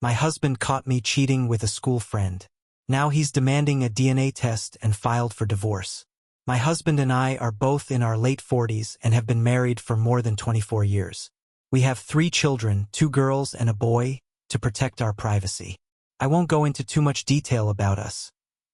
My husband caught me cheating with a school friend. Now he's demanding a DNA test and filed for divorce. My husband and I are both in our late 40s and have been married for more than 24 years. We have 3 children, 2 girls and a boy, to protect our privacy. I won't go into too much detail about us,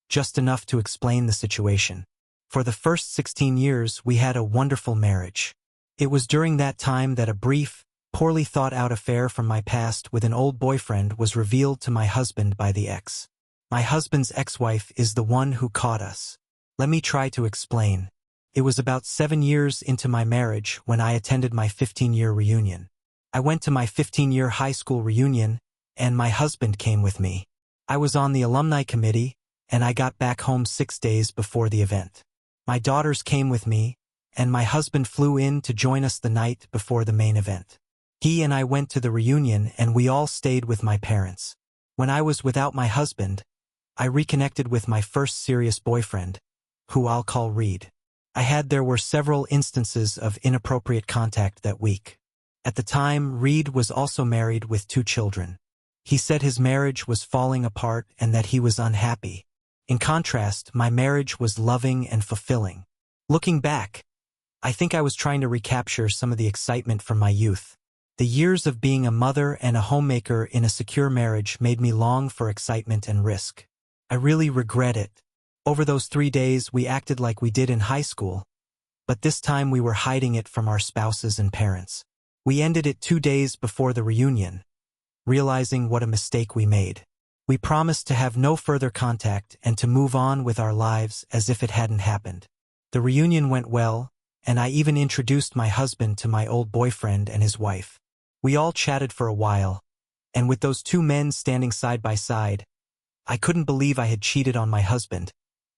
just enough to explain the situation. For the first 16 years, we had a wonderful marriage. It was during that time that a brief, poorly thought-out affair from my past with an old boyfriend was revealed to my husband by the ex. My husband's ex-wife is the one who caught us. Let me try to explain. It was about 7 years into my marriage when I attended my 15-year reunion. I went to my 15-year high school reunion, and my husband came with me. I was on the alumni committee, and I got back home 6 days before the event. My daughters came with me, and my husband flew in to join us the night before the main event. He and I went to the reunion, and we all stayed with my parents. When I was without my husband, I reconnected with my first serious boyfriend, who I'll call Reed. There were several instances of inappropriate contact that week. At the time, Reed was also married with 2 children. He said his marriage was falling apart and that he was unhappy. In contrast, my marriage was loving and fulfilling. Looking back, I think I was trying to recapture some of the excitement from my youth. The years of being a mother and a homemaker in a secure marriage made me long for excitement and risk. I really regret it. Over those 3 days, we acted like we did in high school, but this time we were hiding it from our spouses and parents. We ended it 2 days before the reunion, realizing what a mistake we made. We promised to have no further contact and to move on with our lives as if it hadn't happened. The reunion went well, and I even introduced my husband to my old boyfriend and his wife. We all chatted for a while, and with those 2 men standing side by side, I couldn't believe I had cheated on my husband,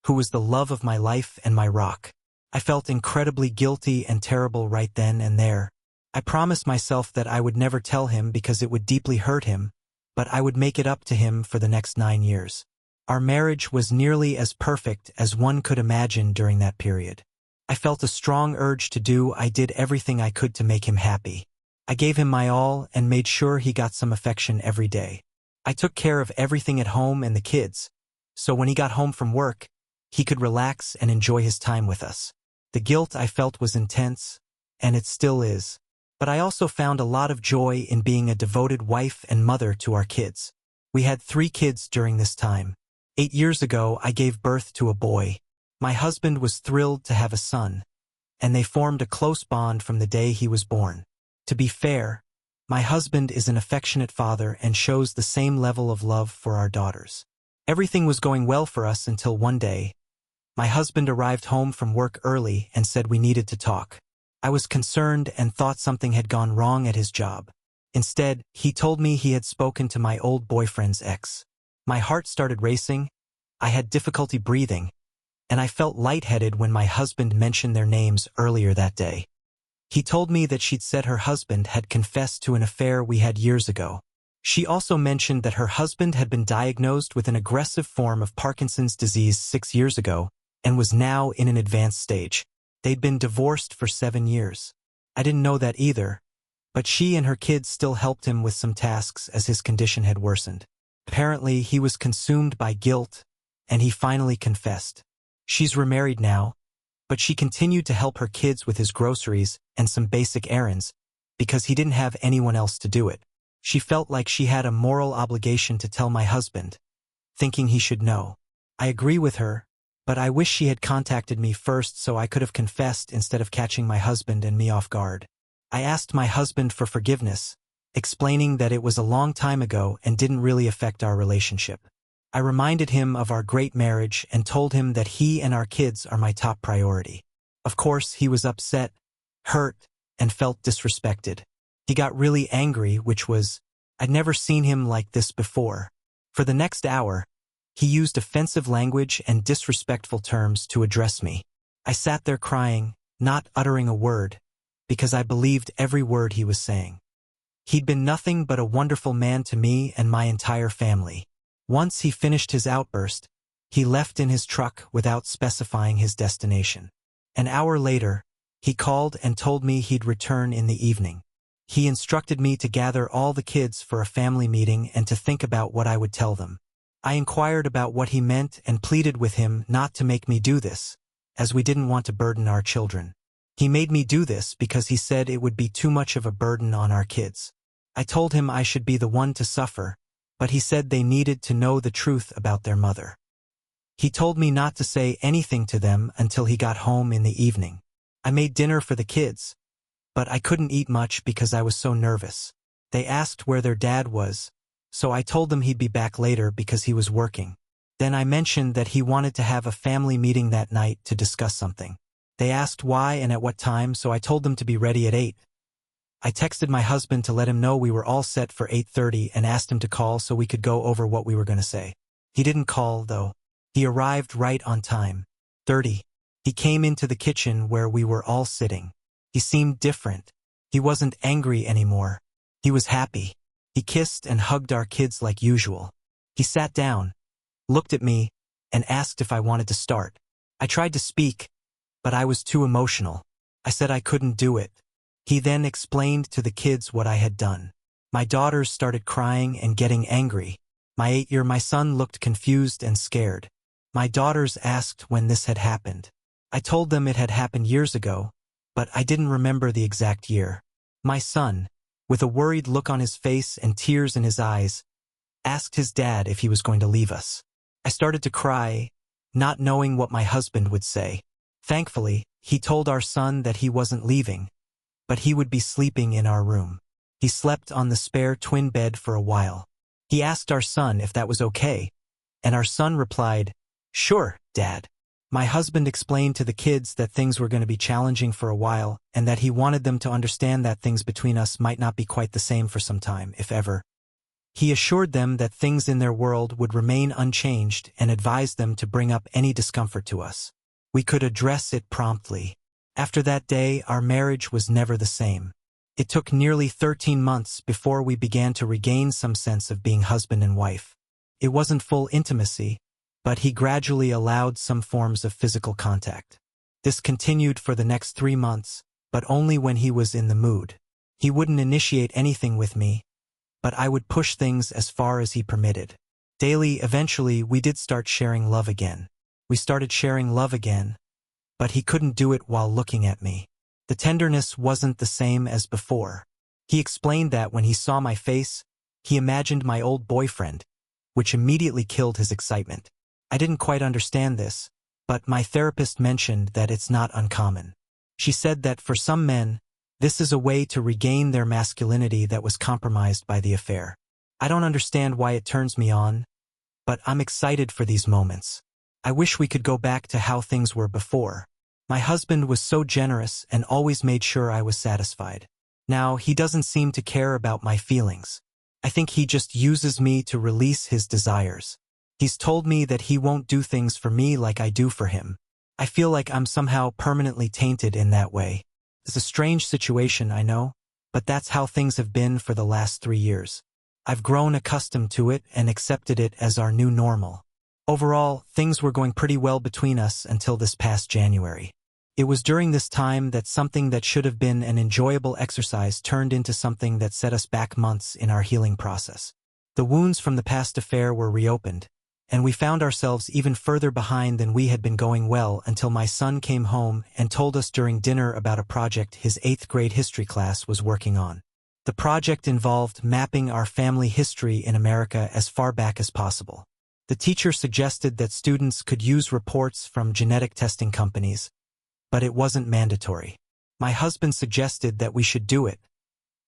who was the love of my life and my rock. I felt incredibly guilty and terrible right then and there. I promised myself that I would never tell him because it would deeply hurt him, but I would make it up to him for the next 9 years. Our marriage was nearly as perfect as one could imagine during that period. I felt a strong urge to I did everything I could to make him happy. I gave him my all and made sure he got some affection every day. I took care of everything at home and the kids, so when he got home from work, he could relax and enjoy his time with us. The guilt I felt was intense, and it still is. But I also found a lot of joy in being a devoted wife and mother to our kids. We had 3 kids during this time. 8 years ago, I gave birth to a boy. My husband was thrilled to have a son, and they formed a close bond from the day he was born. To be fair, my husband is an affectionate father and shows the same level of love for our daughters. Everything was going well for us until one day, my husband arrived home from work early and said we needed to talk. I was concerned and thought something had gone wrong at his job. Instead, he told me he had spoken to my old boyfriend's ex. My heart started racing, I had difficulty breathing, and I felt lightheaded when my husband mentioned their names earlier that day. He told me that she'd said her husband had confessed to an affair we had years ago. She also mentioned that her husband had been diagnosed with an aggressive form of Parkinson's disease 6 years ago and was now in an advanced stage. They'd been divorced for 7 years. I didn't know that either, but she and her kids still helped him with some tasks as his condition had worsened. Apparently, he was consumed by guilt, and he finally confessed. She's remarried now, but she continued to help her kids with his groceries and some basic errands because he didn't have anyone else to do it. She felt like she had a moral obligation to tell my husband, thinking he should know. I agree with her, but I wish she had contacted me first so I could have confessed instead of catching my husband and me off guard. I asked my husband for forgiveness, explaining that it was a long time ago and didn't really affect our relationship. I reminded him of our great marriage and told him that he and our kids are my top priority. Of course, he was upset, hurt, and felt disrespected. He got really angry, I'd never seen him like this before. For the next hour, he used offensive language and disrespectful terms to address me. I sat there crying, not uttering a word, because I believed every word he was saying. He'd been nothing but a wonderful man to me and my entire family. Once he finished his outburst, he left in his truck without specifying his destination. An hour later, he called and told me he'd return in the evening. He instructed me to gather all the kids for a family meeting and to think about what I would tell them. I inquired about what he meant and pleaded with him not to make me do this, as we didn't want to burden our children. He made me do this because he said it would be too much of a burden on our kids. I told him I should be the one to suffer, but he said they needed to know the truth about their mother. He told me not to say anything to them until he got home in the evening. I made dinner for the kids, but I couldn't eat much because I was so nervous. They asked where their dad was, so I told them he'd be back later because he was working. Then I mentioned that he wanted to have a family meeting that night to discuss something. They asked why and at what time, so I told them to be ready at 8. I texted my husband to let him know we were all set for 8:30 and asked him to call so we could go over what we were going to say. He didn't call, though. He arrived right on time. 30. He came into the kitchen where we were all sitting. He seemed different. He wasn't angry anymore. He was happy. He kissed and hugged our kids like usual. He sat down, looked at me, and asked if I wanted to start. I tried to speak, but I was too emotional. I said I couldn't do it. He then explained to the kids what I had done. My daughters started crying and getting angry. My 8-year-old son looked confused and scared. My daughters asked when this had happened. I told them it had happened years ago, but I didn't remember the exact year. My son, with a worried look on his face and tears in his eyes, asked his dad if he was going to leave us. I started to cry, not knowing what my husband would say. Thankfully, he told our son that he wasn't leaving, but he would be sleeping in our room. He slept on the spare twin bed for a while. He asked our son if that was okay, and our son replied, "Sure, Dad." My husband explained to the kids that things were going to be challenging for a while and that he wanted them to understand that things between us might not be quite the same for some time, if ever. He assured them that things in their world would remain unchanged and advised them to bring up any discomfort to us. We could address it promptly. After that day, our marriage was never the same. It took nearly 13 months before we began to regain some sense of being husband and wife. It wasn't full intimacy, but he gradually allowed some forms of physical contact. This continued for the next 3 months, but only when he was in the mood. He wouldn't initiate anything with me, but I would push things as far as he permitted. Daily, eventually, we did start sharing love again. We started sharing love again, but he couldn't do it while looking at me. The tenderness wasn't the same as before. He explained that when he saw my face, he imagined my old boyfriend, which immediately killed his excitement. I didn't quite understand this, but my therapist mentioned that it's not uncommon. She said that for some men, this is a way to regain their masculinity that was compromised by the affair. I don't understand why it turns me on, but I'm excited for these moments. I wish we could go back to how things were before. My husband was so generous and always made sure I was satisfied. Now, he doesn't seem to care about my feelings. I think he just uses me to release his desires. He's told me that he won't do things for me like I do for him. I feel like I'm somehow permanently tainted in that way. It's a strange situation, I know, but that's how things have been for the last 3 years. I've grown accustomed to it and accepted it as our new normal. Overall, things were going pretty well between us until this past January. It was during this time that something that should have been an enjoyable exercise turned into something that set us back months in our healing process. The wounds from the past affair were reopened, and we found ourselves even further behind than we had been going well until my son came home and told us during dinner about a project his 8th grade history class was working on. The project involved mapping our family history in America as far back as possible. The teacher suggested that students could use reports from genetic testing companies, but it wasn't mandatory. My husband suggested that we should do it,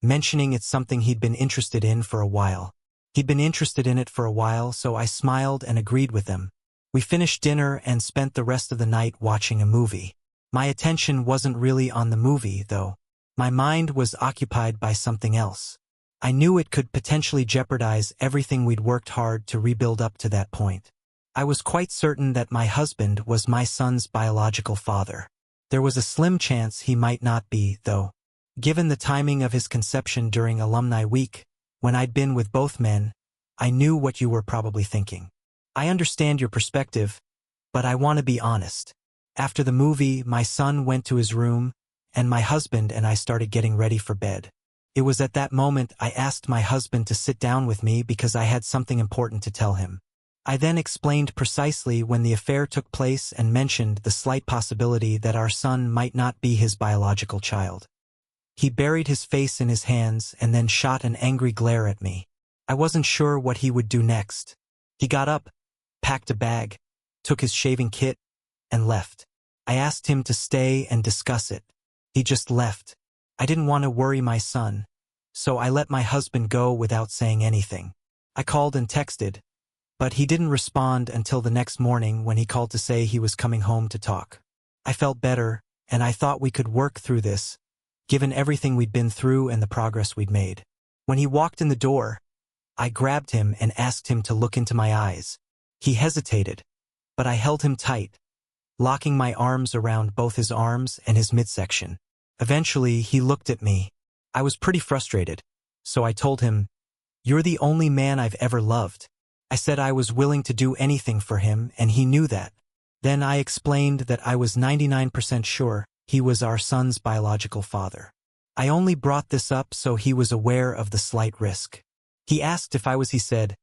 mentioning it's something he'd been interested in for a while. He'd been interested in it for a while, so I smiled and agreed with him. We finished dinner and spent the rest of the night watching a movie. My attention wasn't really on the movie, though. My mind was occupied by something else. I knew it could potentially jeopardize everything we'd worked hard to rebuild up to that point. I was quite certain that my husband was my son's biological father. There was a slim chance he might not be, though. Given the timing of his conception during Alumni Week, when I'd been with both men, I knew what you were probably thinking. I understand your perspective, but I want to be honest. After the movie, my son went to his room, and my husband and I started getting ready for bed. It was at that moment I asked my husband to sit down with me because I had something important to tell him. I then explained precisely when the affair took place and mentioned the slight possibility that our son might not be his biological child. He buried his face in his hands and then shot an angry glare at me. I wasn't sure what he would do next. He got up, packed a bag, took his shaving kit, and left. I asked him to stay and discuss it. He just left. I didn't want to worry my son, so I let my husband go without saying anything. I called and texted, but he didn't respond until the next morning when he called to say he was coming home to talk. I felt better, and I thought we could work through this, given everything we'd been through and the progress we'd made. When he walked in the door, I grabbed him and asked him to look into my eyes. He hesitated, but I held him tight, locking my arms around both his arms and his midsection. Eventually, he looked at me. I was pretty frustrated, so I told him, "You're the only man I've ever loved." I said I was willing to do anything for him, and he knew that. Then I explained that I was 99% sure he was our son's biological father. I only brought this up so he was aware of the slight risk. He asked if I was. He said,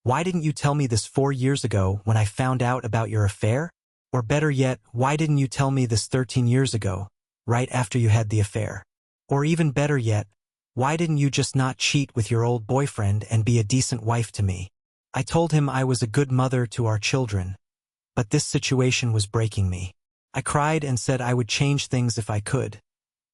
"Why didn't you tell me this 4 years ago when I found out about your affair? Or better yet, why didn't you tell me this 13 years ago, right after you had the affair? Or even better yet, why didn't you just not cheat with your old boyfriend and be a decent wife to me?" I told him I was a good mother to our children, but this situation was breaking me. I cried and said I would change things if I could,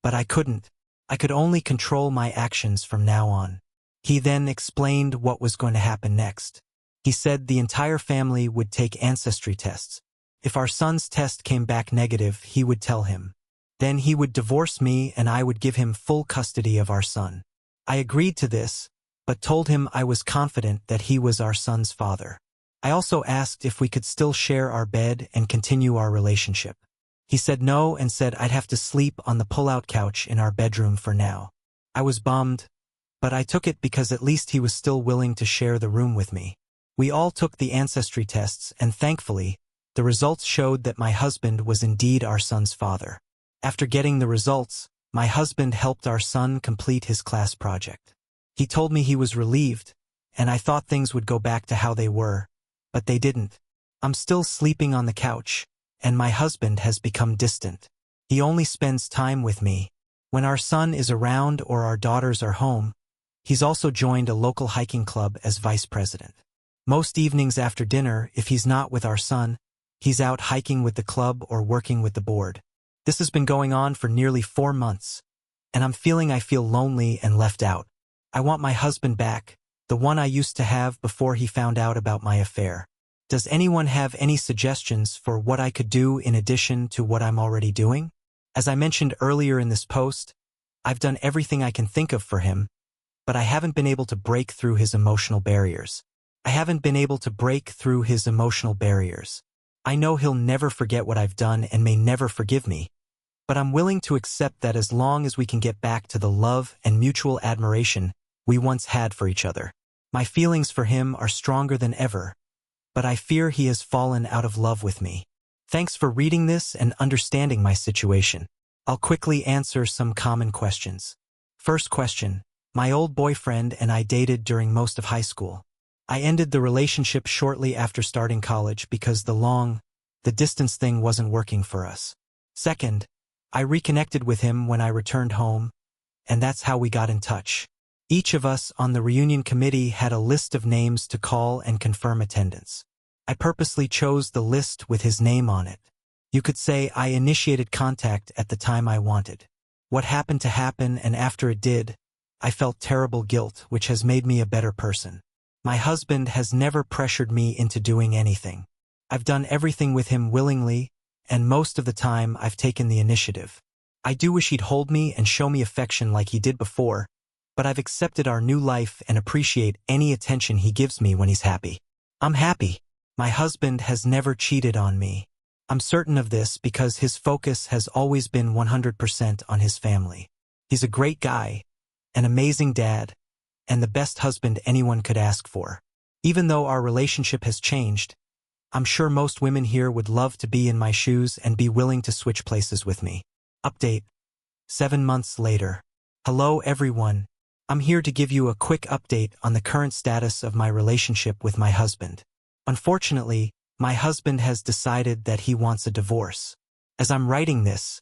but I couldn't. I could only control my actions from now on. He then explained what was going to happen next. He said the entire family would take ancestry tests. If our son's test came back negative, he would tell him. Then he would divorce me and I would give him full custody of our son. I agreed to this, but told him I was confident that he was our son's father. I also asked if we could still share our bed and continue our relationship. He said no and said I'd have to sleep on the pull-out couch in our bedroom for now. I was bummed, but I took it because at least he was still willing to share the room with me. We all took the ancestry tests and thankfully, the results showed that my husband was indeed our son's father. After getting the results, my husband helped our son complete his class project. He told me he was relieved, and I thought things would go back to how they were, but they didn't. I'm still sleeping on the couch, and my husband has become distant. He only spends time with me. When our son is around or our daughters are home, he's also joined a local hiking club as vice president. Most evenings after dinner, if he's not with our son, he's out hiking with the club or working with the board. This has been going on for nearly 4 months, and I'm feeling I feel lonely and left out. I want my husband back, the one I used to have before he found out about my affair. Does anyone have any suggestions for what I could do in addition to what I'm already doing? As I mentioned earlier in this post, I've done everything I can think of for him, but I haven't been able to break through his emotional barriers. I know he'll never forget what I've done and may never forgive me, but I'm willing to accept that as long as we can get back to the love and mutual admiration we once had for each other. My feelings for him are stronger than ever, but I fear he has fallen out of love with me. Thanks for reading this and understanding my situation. I'll quickly answer some common questions. First question: my old boyfriend and I dated during most of high school. I ended the relationship shortly after starting college because the distance thing wasn't working for us. Second, I reconnected with him when I returned home, and that's how we got in touch. Each of us on the reunion committee had a list of names to call and confirm attendance. I purposely chose the list with his name on it. You could say I initiated contact at the time I wanted. What happened to happen, and after it did, I felt terrible guilt, which has made me a better person. My husband has never pressured me into doing anything. I've done everything with him willingly, and most of the time I've taken the initiative. I do wish he'd hold me and show me affection like he did before, but I've accepted our new life and appreciate any attention he gives me when he's happy. I'm happy. My husband has never cheated on me. I'm certain of this because his focus has always been 100% on his family. He's a great guy, an amazing dad, and the best husband anyone could ask for. Even though our relationship has changed, I'm sure most women here would love to be in my shoes and be willing to switch places with me. Update: 7 months later. Hello everyone, I'm here to give you a quick update on the current status of my relationship with my husband. Unfortunately, my husband has decided that he wants a divorce. As I'm writing this,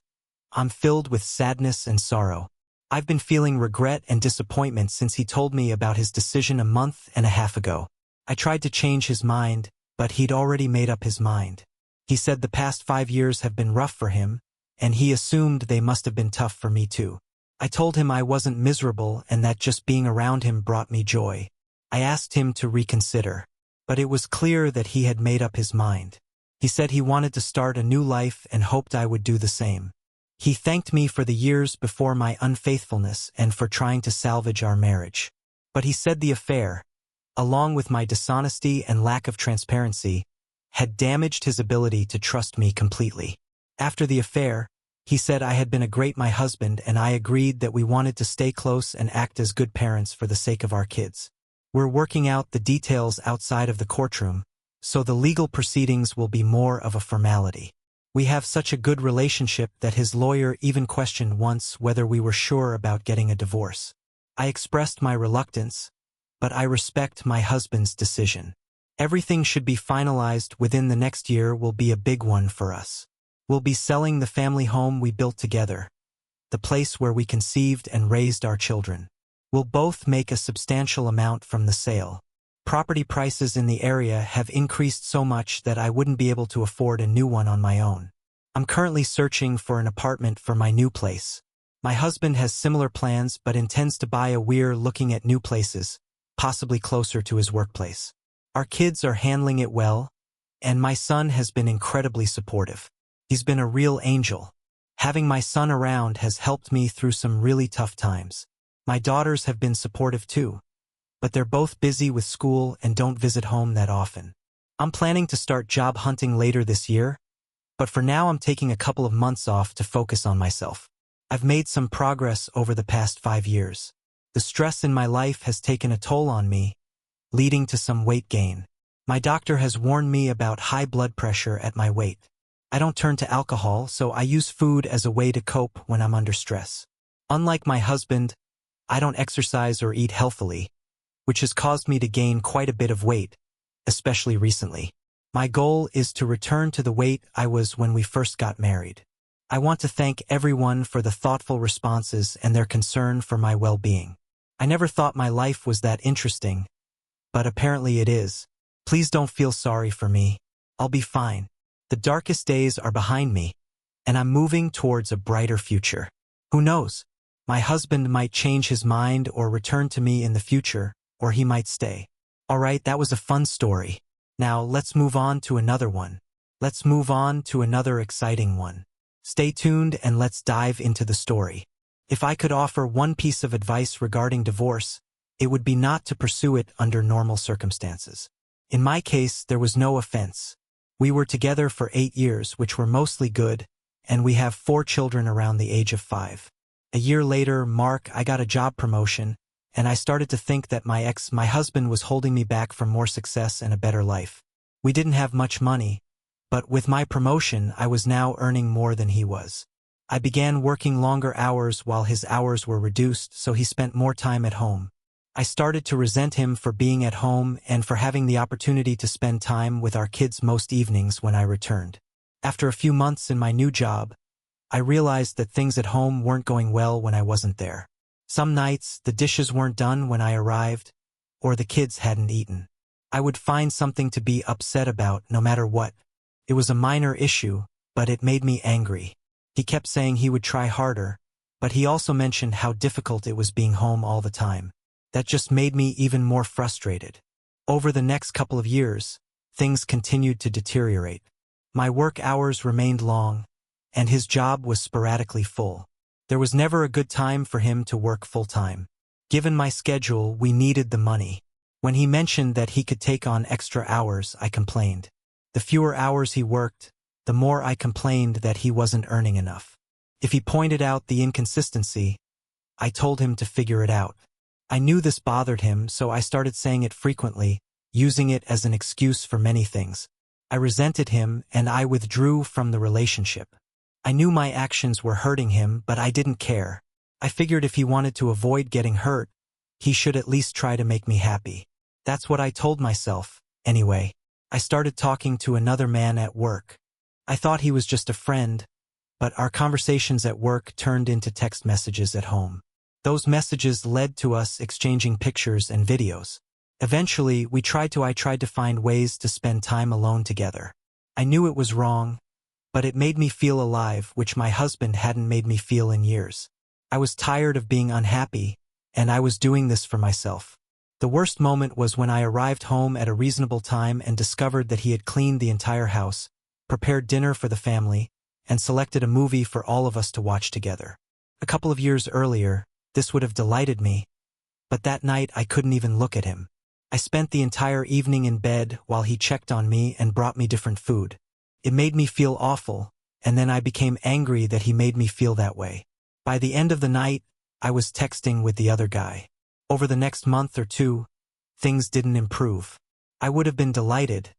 I'm filled with sadness and sorrow. I've been feeling regret and disappointment since he told me about his decision a month and a half ago. I tried to change his mind, but he'd already made up his mind. He said the past 5 years have been rough for him, and he assumed they must have been tough for me too. I told him I wasn't miserable and that just being around him brought me joy. I asked him to reconsider, but it was clear that he had made up his mind. He said he wanted to start a new life and hoped I would do the same. He thanked me for the years before my unfaithfulness and for trying to salvage our marriage. But he said the affair, along with my dishonesty and lack of transparency, had damaged his ability to trust me completely. After the affair, he said I had been a great husband and I agreed that we wanted to stay close and act as good parents for the sake of our kids. We're working out the details outside of the courtroom, so the legal proceedings will be more of a formality. We have such a good relationship that his lawyer even questioned once whether we were sure about getting a divorce. I expressed my reluctance, but I respect my husband's decision. Everything should be finalized within the next year. Will be a big one for us. We'll be selling the family home we built together, the place where we conceived and raised our children. We'll both make a substantial amount from the sale. Property prices in the area have increased so much that I wouldn't be able to afford a new one on my own. I'm currently searching for an apartment for my new place. My husband has similar plans but intends to buy a. We're looking at new places, possibly closer to his workplace. Our kids are handling it well, and my son has been incredibly supportive. He's been a real angel. Having my son around has helped me through some really tough times. My daughters have been supportive too, but they're both busy with school and don't visit home that often. I'm planning to start job hunting later this year, but for now I'm taking a couple of months off to focus on myself. I've made some progress over the past 5 years. The stress in my life has taken a toll on me, leading to some weight gain. My doctor has warned me about high blood pressure at my weight. I don't turn to alcohol, so I use food as a way to cope when I'm under stress. Unlike my husband, I don't exercise or eat healthily, which has caused me to gain quite a bit of weight, especially recently. My goal is to return to the weight I was when we first got married. I want to thank everyone for the thoughtful responses and their concern for my well-being. I never thought my life was that interesting, but apparently it is. Please don't feel sorry for me. I'll be fine. The darkest days are behind me, and I'm moving towards a brighter future. Who knows? My husband might change his mind or return to me in the future, or he might stay. Alright, that was a fun story. Now let's move on to another one. Let's move on to another exciting one. Stay tuned and let's dive into the story. If I could offer one piece of advice regarding divorce, it would be not to pursue it under normal circumstances. In my case, there was no offense. We were together for 8 years, which were mostly good, and we have 4 children around the age of 5. A year later, I got a job promotion, and I started to think that my husband was holding me back from more success and a better life. We didn't have much money, but with my promotion, I was now earning more than he was. I began working longer hours while his hours were reduced, so he spent more time at home. I started to resent him for being at home and for having the opportunity to spend time with our kids most evenings when I returned. After a few months in my new job, I realized that things at home weren't going well when I wasn't there. Some nights, the dishes weren't done when I arrived, or the kids hadn't eaten. I would find something to be upset about no matter what. It was a minor issue, but it made me angry. He kept saying he would try harder, but he also mentioned how difficult it was being home all the time. That just made me even more frustrated. Over the next couple of years, things continued to deteriorate. My work hours remained long, and his job was sporadically full. There was never a good time for him to work full-time. Given my schedule, we needed the money. When he mentioned that he could take on extra hours, I complained. The fewer hours he worked, the more I complained that he wasn't earning enough. If he pointed out the inconsistency, I told him to figure it out. I knew this bothered him, so I started saying it frequently, using it as an excuse for many things. I resented him, and I withdrew from the relationship. I knew my actions were hurting him, but I didn't care. I figured if he wanted to avoid getting hurt, He should at least try to make me happy. That's what I told myself. Anyway, I started talking to another man at work. I thought he was just a friend, but our conversations at work turned into text messages at home. Those messages led to us exchanging pictures and videos. Eventually, I tried to find ways to spend time alone together. I knew it was wrong, but it made me feel alive, which my husband hadn't made me feel in years. I was tired of being unhappy, and I was doing this for myself. The worst moment was when I arrived home at a reasonable time and discovered that he had cleaned the entire house, prepared dinner for the family, and selected a movie for all of us to watch together. A couple of years earlier, this would have delighted me, but that night I couldn't even look at him. I spent the entire evening in bed while he checked on me and brought me different food. It made me feel awful, and then I became angry that he made me feel that way. By the end of the night, I was texting with the other guy. Over the next month or two, things didn't improve. I would have been delighted,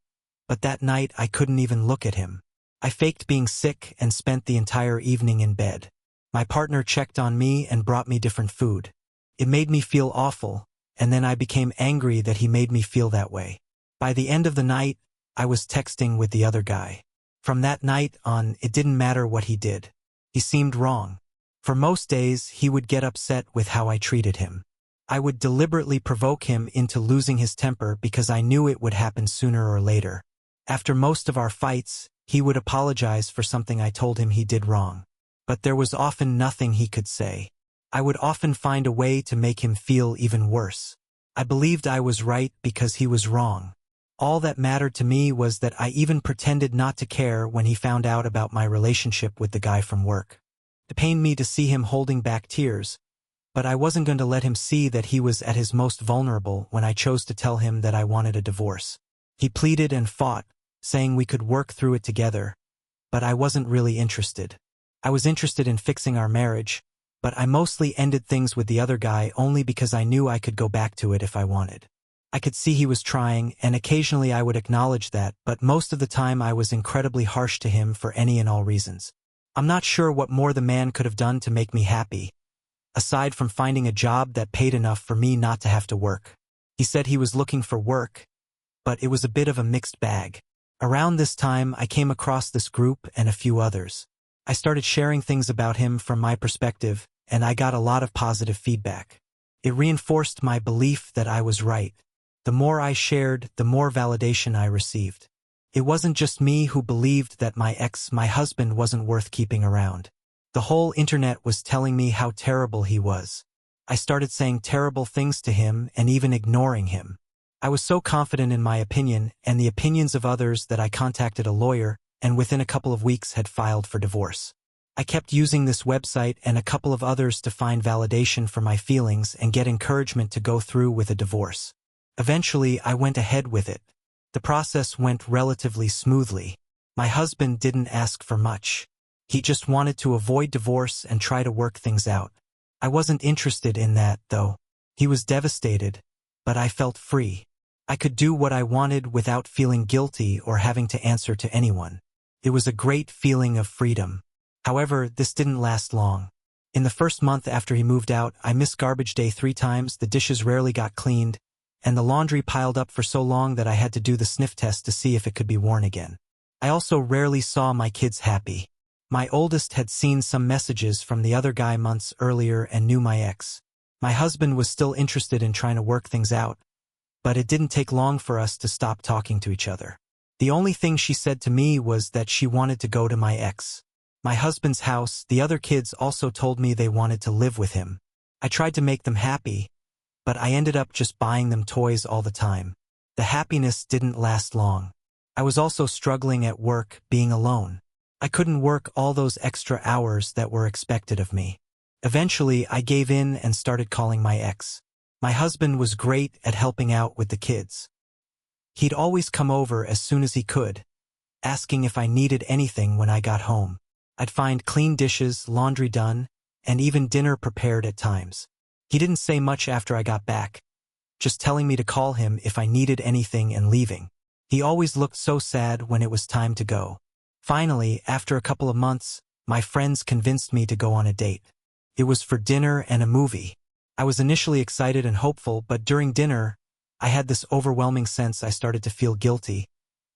but that night I couldn't even look at him. I faked being sick and spent the entire evening in bed. My partner checked on me and brought me different food. It made me feel awful, and then I became angry that he made me feel that way. By the end of the night, I was texting with the other guy. From that night on, it didn't matter what he did. He seemed wrong. For most days, he would get upset with how I treated him. I would deliberately provoke him into losing his temper because I knew it would happen sooner or later. After most of our fights, he would apologize for something I told him he did wrong. But there was often nothing he could say. I would often find a way to make him feel even worse. I believed I was right because he was wrong. All that mattered to me was that I even pretended not to care when he found out about my relationship with the guy from work. It pained me to see him holding back tears, but I wasn't going to let him see that he was at his most vulnerable when I chose to tell him that I wanted a divorce. He pleaded and fought, saying we could work through it together, but I wasn't really interested. I was interested in fixing our marriage, but I mostly ended things with the other guy only because I knew I could go back to it if I wanted. I could see he was trying, and occasionally I would acknowledge that, but most of the time I was incredibly harsh to him for any and all reasons. I'm not sure what more the man could have done to make me happy, aside from finding a job that paid enough for me not to have to work. He said he was looking for work, but it was a bit of a mixed bag. Around this time, I came across this group and a few others. I started sharing things about him from my perspective, and I got a lot of positive feedback. It reinforced my belief that I was right. The more I shared, the more validation I received. It wasn't just me who believed that my husband wasn't worth keeping around. The whole internet was telling me how terrible he was. I started saying terrible things to him and even ignoring him. I was so confident in my opinion and the opinions of others that I contacted a lawyer and within a couple of weeks had filed for divorce. I kept using this website and a couple of others to find validation for my feelings and get encouragement to go through with a divorce. Eventually, I went ahead with it. The process went relatively smoothly. My husband didn't ask for much. He just wanted to avoid divorce and try to work things out. I wasn't interested in that, though. He was devastated, but I felt free. I could do what I wanted without feeling guilty or having to answer to anyone. It was a great feeling of freedom. However, this didn't last long. In the first month after he moved out, I missed garbage day 3 times, the dishes rarely got cleaned, and the laundry piled up for so long that I had to do the sniff test to see if it could be worn again. I also rarely saw my kids happy. My oldest had seen some messages from the other guy months earlier and knew my ex. My husband was still interested in trying to work things out, but it didn't take long for us to stop talking to each other. The only thing she said to me was that she wanted to go to my ex. My husband's house. The other kids also told me they wanted to live with him. I tried to make them happy, but I ended up just buying them toys all the time. The happiness didn't last long. I was also struggling at work, being alone. I couldn't work all those extra hours that were expected of me. Eventually, I gave in and started calling my ex. My husband was great at helping out with the kids. He'd always come over as soon as he could, asking if I needed anything when I got home. I'd find clean dishes, laundry done, and even dinner prepared at times. He didn't say much after I got back, just telling me to call him if I needed anything and leaving. He always looked so sad when it was time to go. Finally, after a couple of months, my friends convinced me to go on a date. It was for dinner and a movie. I was initially excited and hopeful, but during dinner, I had this overwhelming sense I started to feel guilty,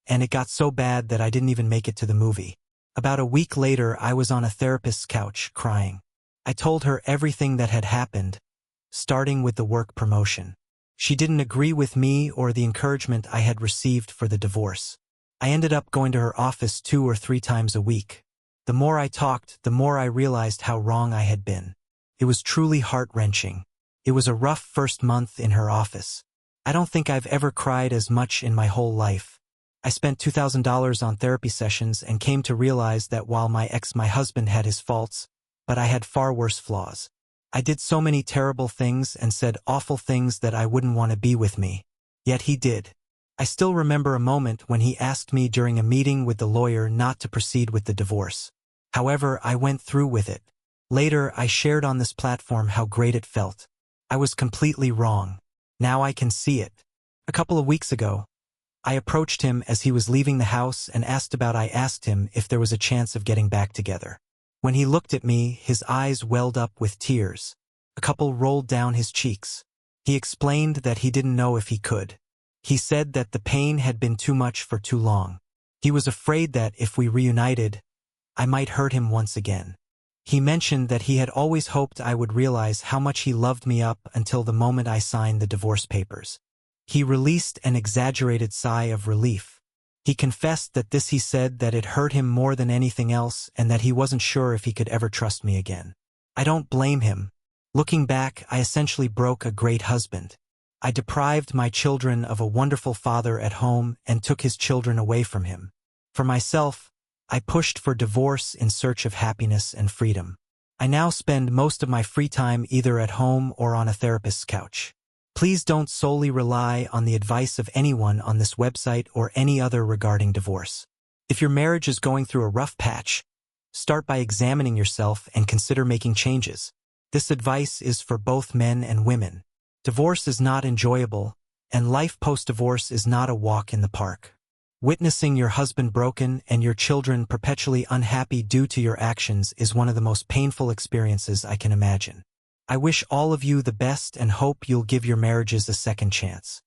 and it got so bad that I didn't even make it to the movie. About a week later, I was on a therapist's couch, crying. I told her everything that had happened, starting with the work promotion. She didn't agree with me or the encouragement I had received for the divorce. I ended up going to her office 2 or 3 times a week. The more I talked, the more I realized how wrong I had been. It was truly heart-wrenching. It was a rough first month in her office. I don't think I've ever cried as much in my whole life. I spent $2,000 on therapy sessions and came to realize that while my husband had his faults, but I had far worse flaws. I did so many terrible things and said awful things that I wouldn't want to be with me. Yet he did. I still remember a moment when he asked me during a meeting with the lawyer not to proceed with the divorce. However, I went through with it. Later, I shared on this platform how great it felt. I was completely wrong. Now I can see it. A couple of weeks ago, I approached him as he was leaving the house and I asked him if there was a chance of getting back together. When he looked at me, his eyes welled up with tears. A couple rolled down his cheeks. He explained that he didn't know if he could. He said that the pain had been too much for too long. He was afraid that if we reunited, I might hurt him once again. He mentioned that he had always hoped I would realize how much he loved me up until the moment I signed the divorce papers. He released an exaggerated sigh of relief. He confessed that he said that it hurt him more than anything else and that he wasn't sure if he could ever trust me again. I don't blame him. Looking back, I essentially broke a great husband. I deprived my children of a wonderful father at home and took his children away from him. For myself, I pushed for divorce in search of happiness and freedom. I now spend most of my free time either at home or on a therapist's couch. Please don't solely rely on the advice of anyone on this website or any other regarding divorce. If your marriage is going through a rough patch, start by examining yourself and consider making changes. This advice is for both men and women. Divorce is not enjoyable, and life post-divorce is not a walk in the park. Witnessing your husband broken and your children perpetually unhappy due to your actions is one of the most painful experiences I can imagine. I wish all of you the best and hope you'll give your marriages a second chance.